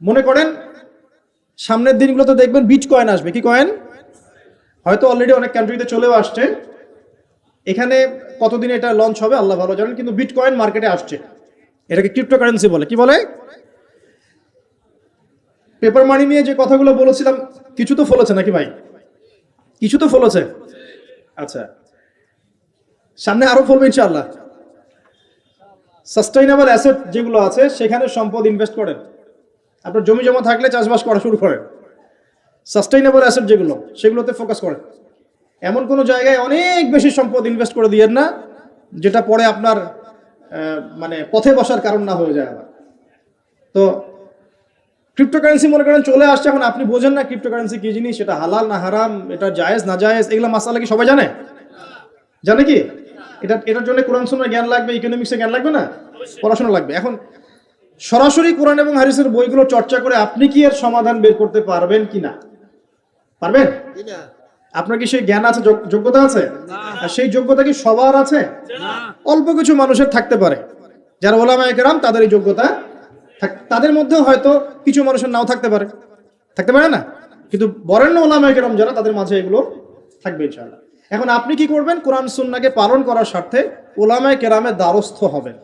মনে করেন সামনের দিনগুলোতে দেখবেন বিটকয়েন আসবে। কি কয়েন? হয়তো অলরেডি অনেক কান্ট্রিতে চলেও আসছে। এখানে কতদিন এটা লঞ্চ হবে আল্লাহ ভালো জানেন, কিন্তু বিটকয়েন মার্কেটে আসছে। এটাকে ক্রিপ্টোকারেন্সি বলে। কি বলে? পেপার মানি নিয়ে যে কথাগুলো বলেছিলাম কিছু তো ফলেছে নাকি ভাই? কিছু তো ফলেছে। আচ্ছা, সামনে আরো ফলবে ইনশাআল্লাহ। সাস্টেইনেবল অ্যাসেট যেগুলো আছে সেখানে সম্পদ ইনভেস্ট করেন। আপনার জমি জমা থাকলে চাষবাস করা শুরু করেন। সাস্টেইনেবল অ্যাসেট যেগুলো সেগুলোতে ফোকাস করেন। এমন কোনো জায়গায় অনেক বেশি সম্পদ ইনভেস্ট করে দিয়েন না যেটা পরে আপনার মানে পথে বসার কারণ না হয়ে যায় আবার। তো ক্রিপ্টোকারেন্সি মনে করেন চলে আসছে, এখন আপনি বোঝেন না ক্রিপ্টোকারেন্সি কি জিনিস, সেটা হালাল না হারাম, এটা জায়েজ না জায়েজ, এগুলো মাসালা কি সবাই জানে? জানে কি? এটার জন্য কোরআন সুন্নাহর জ্ঞান লাগবে, ইকোনমিক্সের জ্ঞান লাগবে না, পড়াশোনা লাগবে। এখন সরাসরি কোরআন এবং হাদিসের বইগুলো চর্চা করে আপনি কি এর সমাধান বের করতে পারবেন কিনা? পারবেন? আপনার কি সেই জ্ঞান আছে, যোগ্যতা আছে? আর সেই যোগ্যতা কি সবার আছে? অল্প কিছু মানুষের থাকতে পারে, যারা ওলামায়ে কেরাম তাদের এই যোগ্যতা, তাদের মধ্যেও হয়তো কিছু মানুষের নাও থাকতে পারে না, কিন্তু বরেণ্য ওলামায়ে কেরাম যারা, তাদের মাঝে এগুলো থাকবে ইনশাআল্লাহ। এখন আপনি কি করবেন? কোরআন সুন্নাহকে পালন করার স্বার্থে ওলামায়ে কেরামের দ্বারস্থ হবেন।